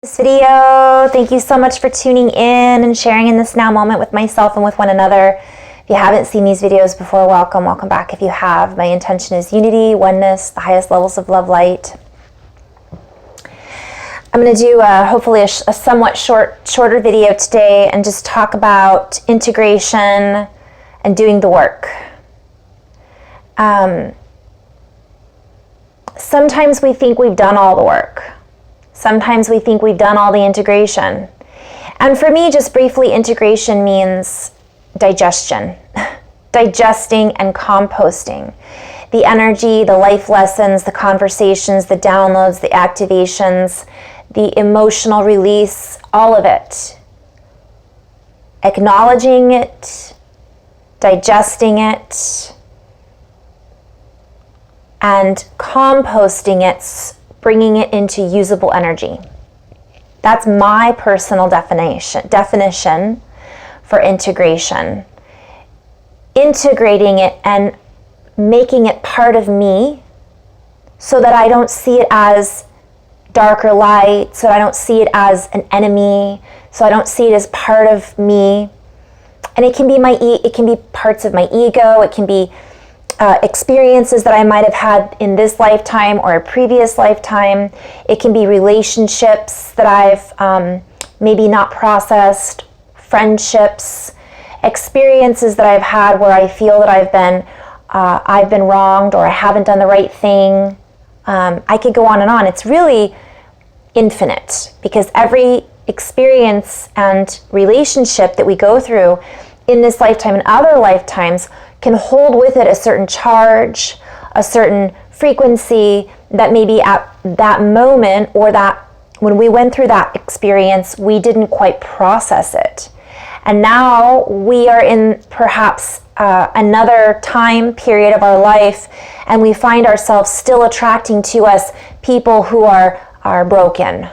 This video. Thank you so much for tuning in and sharing in this now moment with myself and with one another. If you haven't seen these videos before, welcome back. If you have, my intention is unity, oneness, the highest levels of love light. I'm going to do hopefully a somewhat shorter video today and just talk about integration and doing the work. Sometimes we think we've done all the work. Sometimes we think we've done all the integration. And for me, just briefly, integration means digestion. Digesting and composting. The energy, the life lessons, the conversations, the downloads, the activations, the emotional release, all of it. Acknowledging it, digesting it, and composting it, bringing it into usable energy. That's my personal definition for integration. Integrating it and making it part of me so that I don't see it as dark or light, so I don't see it as an enemy, so I don't see it as part of me. And it can be it can be parts of my ego, it can be experiences that I might have had in this lifetime or a previous lifetime. It can be relationships that I've maybe not processed, friendships, experiences that I've had where I feel that I've been wronged or I haven't done the right thing. I could go on and on. It's really infinite because every experience and relationship that we go through in this lifetime and other lifetimes can hold with it a certain charge, a certain frequency that maybe at that moment or that when we went through that experience, we didn't quite process it. And now we are in perhaps another time period of our life and we find ourselves still attracting to us people who are broken.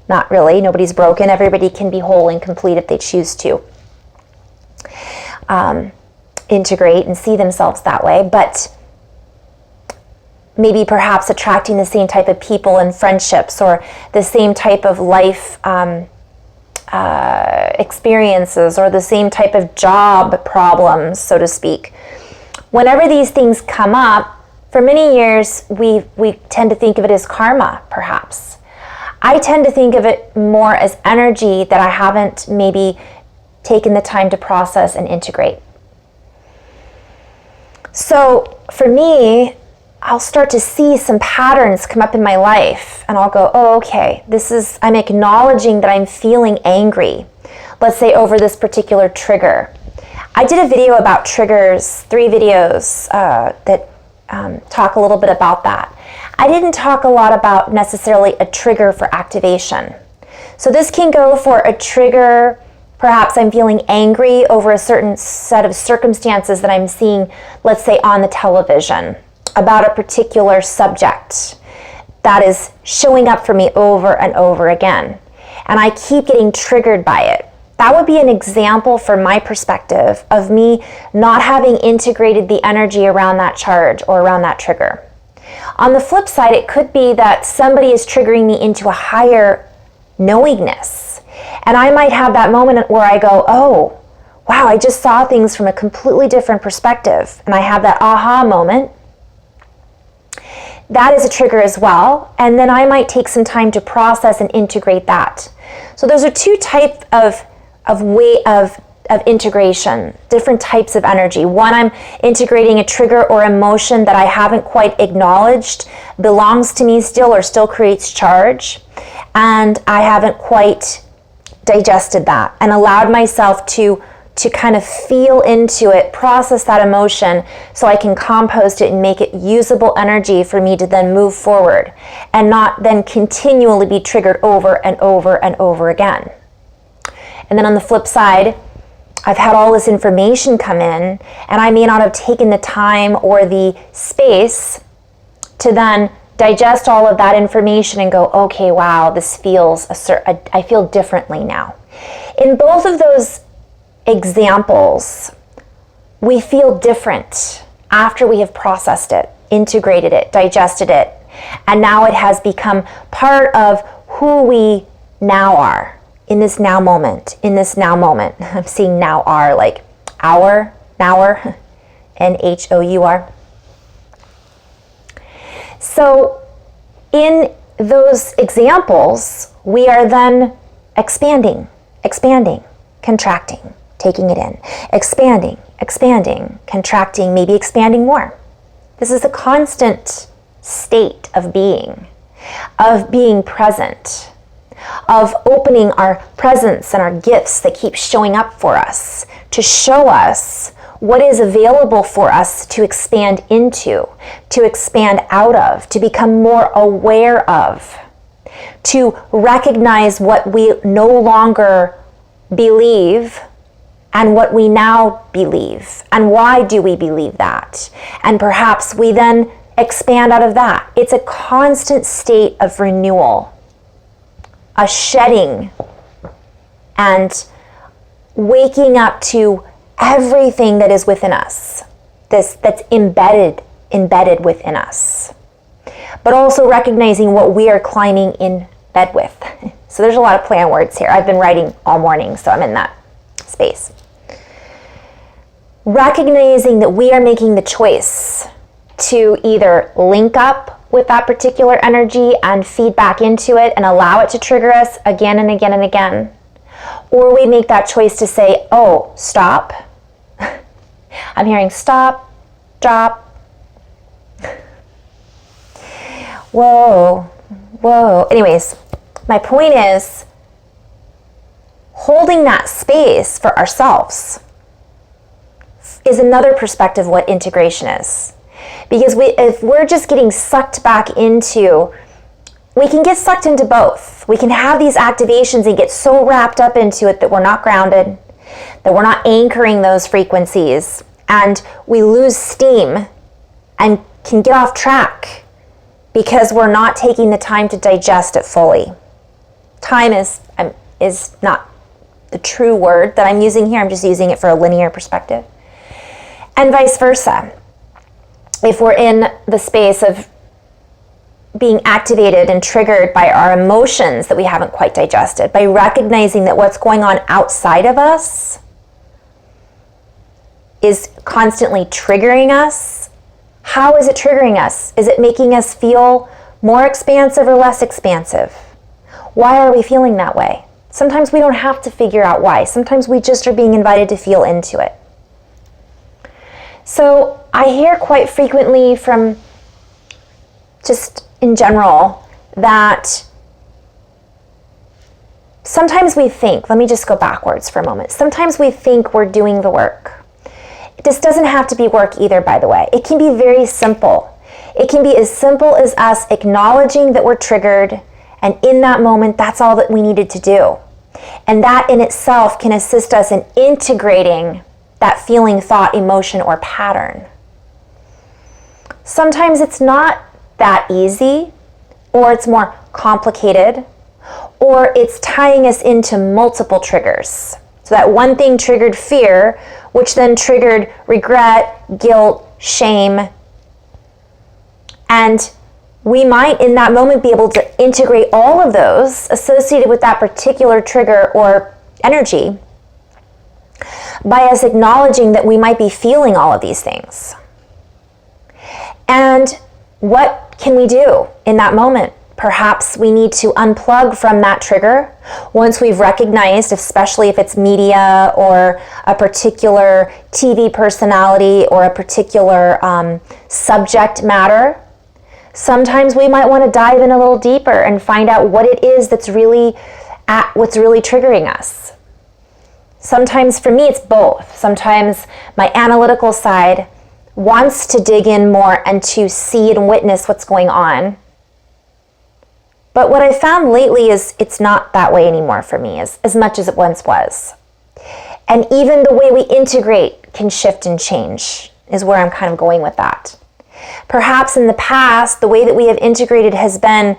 Not really, nobody's broken. Everybody can be whole and complete if they choose to. Integrate and see themselves that way, but maybe perhaps attracting the same type of people and friendships or the same type of life experiences or the same type of job problems, so to speak. Whenever these things come up, for many years we tend to think of it as karma, perhaps. I tend to think of it more as energy that I haven't maybe taken the time to process and integrate. So for me, I'll start to see some patterns come up in my life and I'll go, oh, okay, I'm acknowledging that I'm feeling angry. Let's say over this particular trigger. I did a video about triggers, 3 videos that talk a little bit about that. I didn't talk a lot about necessarily a trigger for activation. So this can go for a trigger. Perhaps I'm feeling angry over a certain set of circumstances that I'm seeing, let's say on the television, about a particular subject that is showing up for me over and over again. And I keep getting triggered by it. That would be an example from my perspective of me not having integrated the energy around that charge or around that trigger. On the flip side, it could be that somebody is triggering me into a higher knowingness. And I might have that moment where I go, oh, wow, I just saw things from a completely different perspective. And I have that aha moment. That is a trigger as well. And then I might take some time to process and integrate that. So those are 2 types of integration, different types of energy. One, I'm integrating a trigger or emotion that I haven't quite acknowledged, belongs to me still or still creates charge. And I haven't quite digested that and allowed myself to kind of feel into it, process that emotion so I can compost it and make it usable energy for me to then move forward and not then continually be triggered over and over and over again. And then on the flip side, I've had all this information come in and I may not have taken the time or the space to then digest all of that information and go, okay, wow, this feels, I feel differently now. In both of those examples, we feel different after we have processed it, integrated it, digested it, and now it has become part of who we now are, in this now moment, in this now moment. I'm seeing now are like hour, nour, N-H-O-U-R. So in those examples, we are then expanding, contracting, taking it in, expanding, contracting, maybe expanding more. This is a constant state of being present, of opening our presence and our gifts that keep showing up for us to show us what is available for us to expand into, to expand out of, to become more aware of, to recognize what we no longer believe and what we now believe, and why do we believe that? And perhaps we then expand out of that. It's a constant state of renewal, a shedding, and waking up to everything that is within us, that's embedded within us. But also recognizing what we are climbing in bed with. So there's a lot of play on words here. I've been writing all morning, so I'm in that space. Recognizing that we are making the choice to either link up with that particular energy and feed back into it and allow it to trigger us again and again and again. Or we make that choice to say, oh, stop. I'm hearing stop, drop. Whoa. Anyways, my point is holding that space for ourselves is another perspective of what integration is. Because if we're just getting sucked back into, we can get sucked into both. We can have these activations and get so wrapped up into it that we're not grounded, that we're not anchoring those frequencies, and we lose steam and can get off track because we're not taking the time to digest it fully. Time is not the true word that I'm using here. I'm just using it for a linear perspective. And vice versa. If we're in the space of being activated and triggered by our emotions that we haven't quite digested, by recognizing that what's going on outside of us is constantly triggering us, how is it triggering us? Is it making us feel more expansive or less expansive? Why are we feeling that way? Sometimes we don't have to figure out why. Sometimes we just are being invited to feel into it. So I hear quite frequently from, just in general, that sometimes we think, let me just go backwards for a moment. Sometimes we think we're doing the work. This doesn't have to be work either, by the way. It can be very simple. It can be as simple as us acknowledging that we're triggered, and in that moment, that's all that we needed to do. And that in itself can assist us in integrating that feeling, thought, emotion, or pattern. Sometimes it's not that easy, or it's more complicated, or it's tying us into multiple triggers. So that one thing triggered fear, which then triggered regret, guilt, shame. And we might in that moment be able to integrate all of those associated with that particular trigger or energy by us acknowledging that we might be feeling all of these things. And what can we do in that moment? Perhaps we need to unplug from that trigger once we've recognized, especially if it's media or a particular TV personality or a particular subject matter. Sometimes we might want to dive in a little deeper and find out what it is that's really what's really triggering us. Sometimes for me, it's both. Sometimes my analytical side wants to dig in more and to see and witness what's going on. But what I found lately is it's not that way anymore for me as much as it once was. And even the way we integrate can shift and change is where I'm kind of going with that. Perhaps in the past, the way that we have integrated has been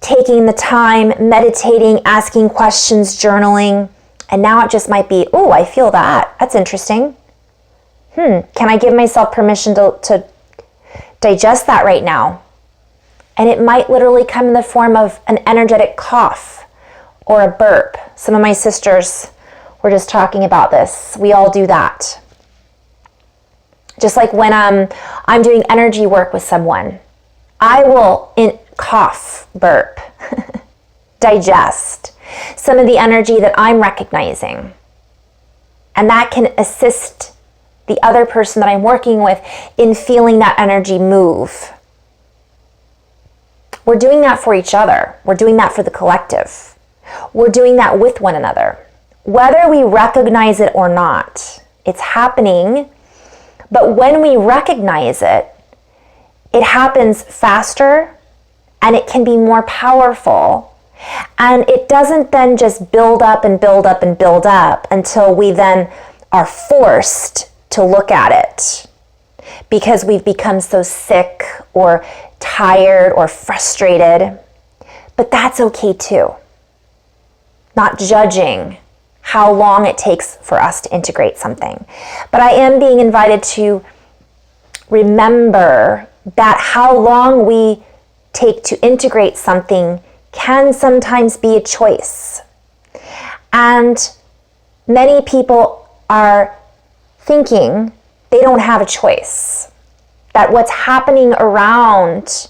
taking the time, meditating, asking questions, journaling, and now it just might be, oh, I feel that. That's interesting. Can I give myself permission to digest that right now? And it might literally come in the form of an energetic cough or a burp. Some of my sisters were just talking about this. We all do that. Just like when I'm doing energy work with someone, I will cough, burp, digest some of the energy that I'm recognizing. And that can assist the other person that I'm working with in feeling that energy move. We're doing that for each other. We're doing that for the collective. We're doing that with one another. Whether we recognize it or not, it's happening. But when we recognize it, it happens faster and it can be more powerful. And it doesn't then just build up and build up and build up until we then are forced to look at it because we've become so sick or tired or frustrated. But that's okay too. Not judging how long it takes for us to integrate something. But I am being invited to remember that how long we take to integrate something can sometimes be a choice. And many people are thinking they don't have a choice, that what's happening around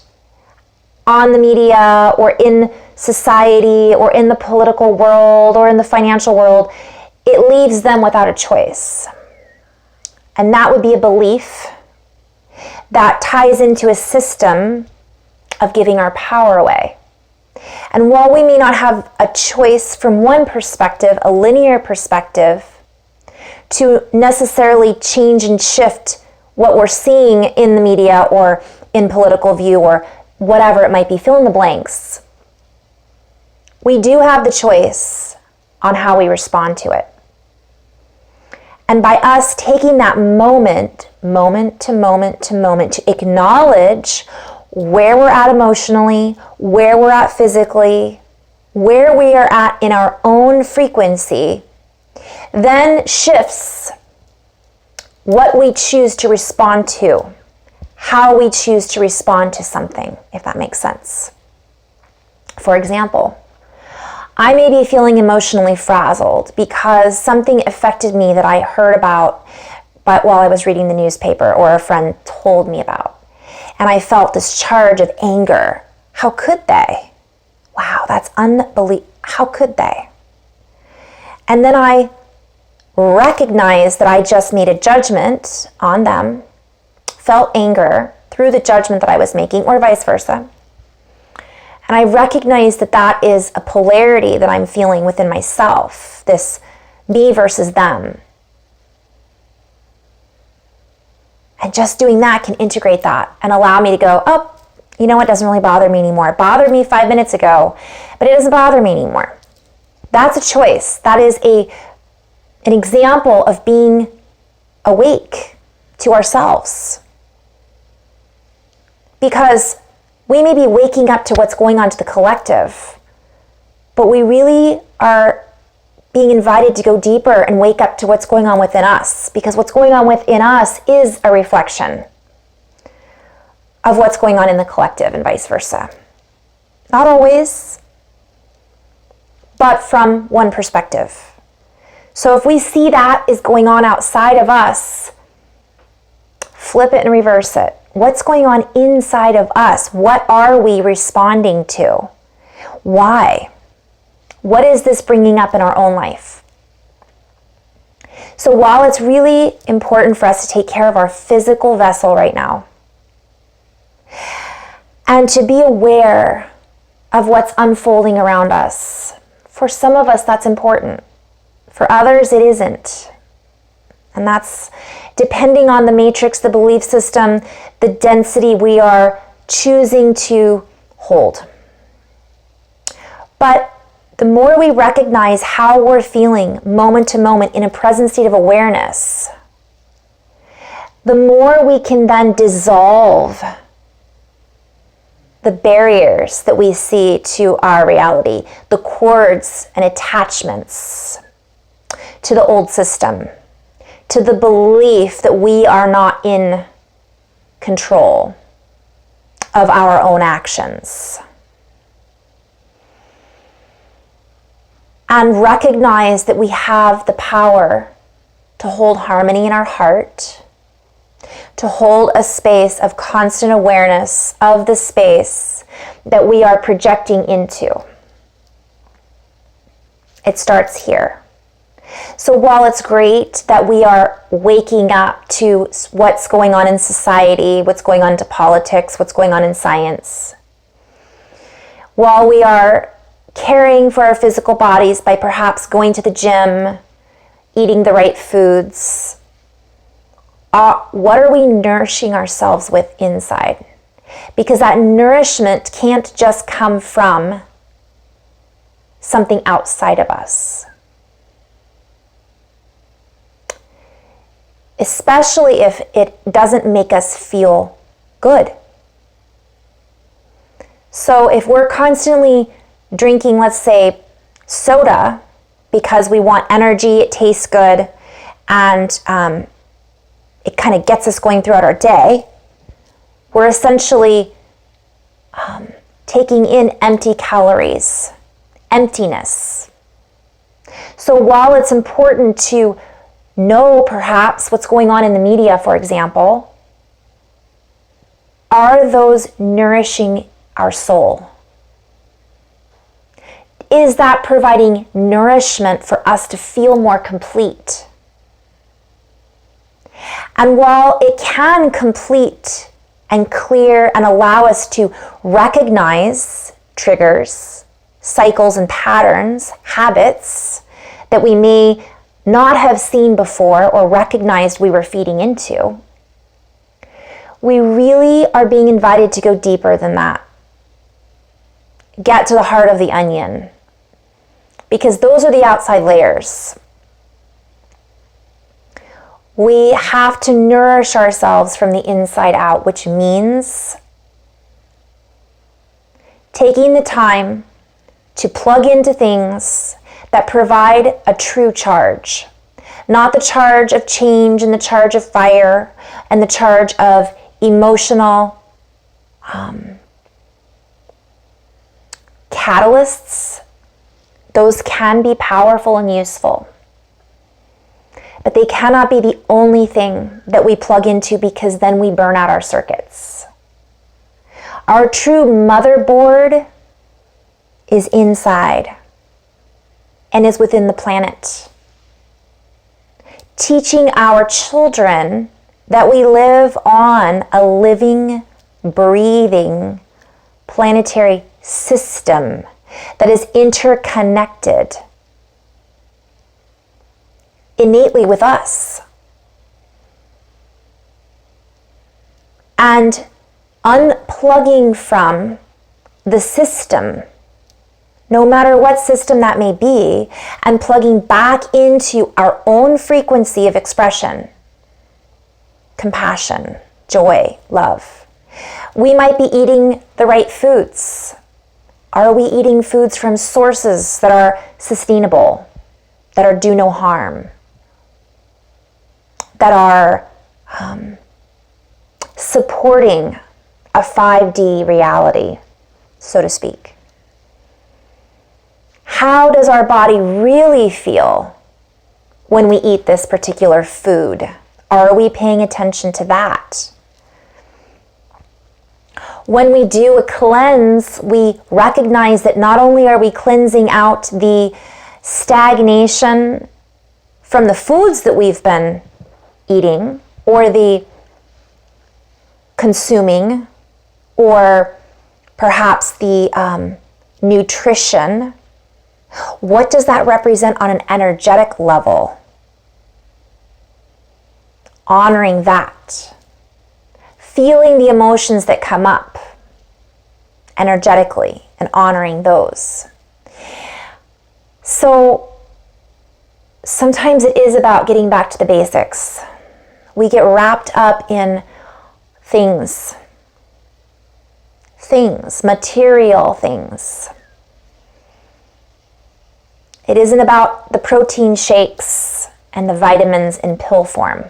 on the media or in society or in the political world or in the financial world, it leaves them without a choice. And that would be a belief that ties into a system of giving our power away. And while we may not have a choice from one perspective, a linear perspective, to necessarily change and shift what we're seeing in the media or in political view or whatever it might be, fill in the blanks, we do have the choice on how we respond to it. And by us taking that moment to moment to acknowledge where we're at emotionally, where we're at physically, where we are at in our own frequency, then shifts what we choose to respond to, how we choose to respond to something, if that makes sense. For example, I may be feeling emotionally frazzled because something affected me that I heard about while I was reading the newspaper or a friend told me about. And I felt this charge of anger. How could they? Wow, that's unbelievable. How could they? And then I recognized that I just made a judgment on them, felt anger through the judgment that I was making, or vice versa. And I recognize that that is a polarity that I'm feeling within myself, this me versus them. And just doing that can integrate that and allow me to go, oh, you know what, doesn't really bother me anymore. It bothered me 5 minutes ago, but it doesn't bother me anymore. That's a choice. That is an example of being awake to ourselves. Because we may be waking up to what's going on to the collective, but we really are being invited to go deeper and wake up to what's going on within us, because what's going on within us is a reflection of what's going on in the collective and vice versa. Not always, but from one perspective. So if we see that is going on outside of us, flip it and reverse it. What's going on inside of us? What are we responding to? Why? What is this bringing up in our own life? So while it's really important for us to take care of our physical vessel right now, and to be aware of what's unfolding around us, for some of us that's important. For others it isn't. And that's depending on the matrix, the belief system, the density we are choosing to hold. But the more we recognize how we're feeling moment to moment in a present state of awareness, the more we can then dissolve the barriers that we see to our reality, the cords and attachments to the old system, to the belief that we are not in control of our own actions. and recognize that we have the power to hold harmony in our heart, to hold a space of constant awareness of the space that we are projecting into. It starts here. So while it's great that we are waking up to what's going on in society, what's going on to politics, what's going on in science, while we are caring for our physical bodies by perhaps going to the gym, eating the right foods, what are we nourishing ourselves with inside? Because that nourishment can't just come from something outside of us. Especially if it doesn't make us feel good. So if we're constantly drinking, let's say, soda because we want energy, it tastes good, and it kind of gets us going throughout our day, we're essentially taking in empty calories, emptiness. So while it's important to know perhaps what's going on in the media, for example, are those nourishing our soul? Is that providing nourishment for us to feel more complete? And while it can complete and clear and allow us to recognize triggers, cycles and patterns, habits that we may not have seen before or recognized we were feeding into, we really are being invited to go deeper than that. Get to the heart of the onion. Because those are the outside layers. We have to nourish ourselves from the inside out, which means taking the time to plug into things that provide a true charge. Not the charge of change and the charge of fire and the charge of emotional catalysts. Those can be powerful and useful. But they cannot be the only thing that we plug into, because then we burn out our circuits. Our true motherboard is inside and is within the planet. Teaching our children that we live on a living, breathing, planetary system that is interconnected innately with us. And unplugging from the system, no matter what system that may be, and plugging back into our own frequency of expression, compassion, joy, love. We might be eating the right foods. Are we eating foods from sources that are sustainable, that are do no harm, that are supporting a 5D reality, so to speak? How does our body really feel when we eat this particular food? Are we paying attention to that? When we do a cleanse, we recognize that not only are we cleansing out the stagnation from the foods that we've been eating, or the consuming, or perhaps the nutrition. What does that represent on an energetic level? Honoring that. Feeling the emotions that come up energetically and honoring those. So sometimes it is about getting back to the basics. We get wrapped up in things, material things. It isn't about the protein shakes and the vitamins in pill form.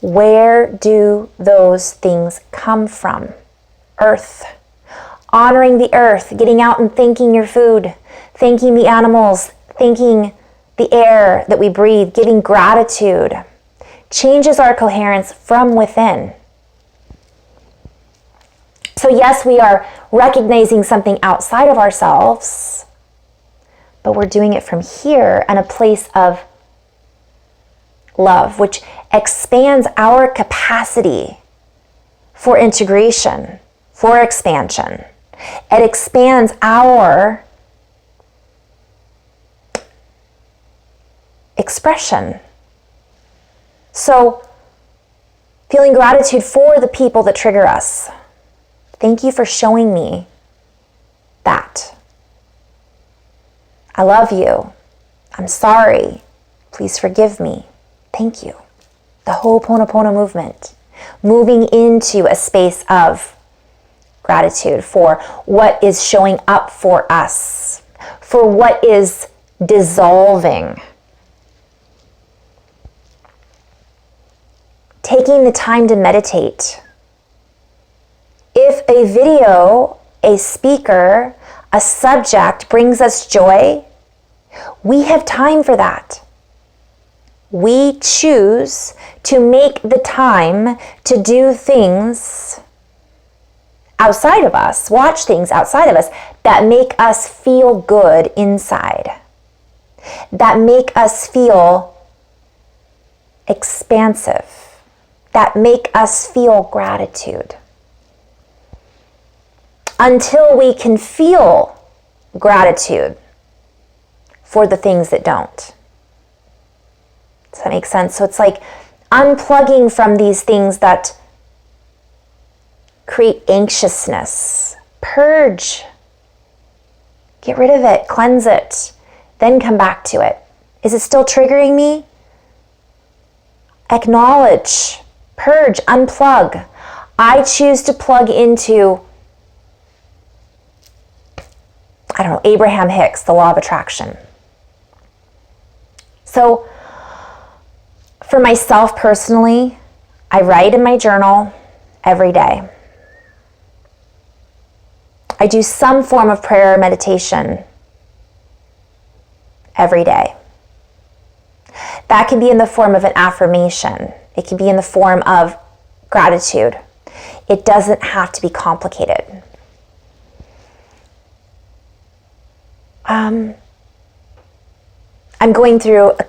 Where do those things come from? Earth. Honoring the earth, getting out and thanking your food, thanking the animals, thanking the air that we breathe, giving gratitude, changes our coherence from within. So yes, we are recognizing something outside of ourselves, but we're doing it from here in a place of love, which expands our capacity for integration, for expansion. It expands our expression. So, feeling gratitude for the people that trigger us. Thank you for showing me that. I love you. I'm sorry. Please forgive me. Thank you. The Ho'oponopono movement. Moving into a space of gratitude for what is showing up for us, for what is dissolving. Taking the time to meditate. If a video, a speaker, a subject brings us joy, we have time for that. We choose to make the time to do things outside of us, watch things outside of us that make us feel good inside, that make us feel expansive, that make us feel gratitude. Until we can feel gratitude for the things that don't. Does that make sense? So it's like unplugging from these things that create anxiousness. Purge. Get rid of it. Cleanse it. Then come back to it. Is it still triggering me? Acknowledge. Purge. Unplug. I choose to plug into, I don't know, Abraham Hicks, the law of attraction. So for myself personally, I write in my journal every day. I do some form of prayer or meditation every day. That can be in the form of an affirmation. It can be in the form of gratitude. It doesn't have to be complicated. I'm going through a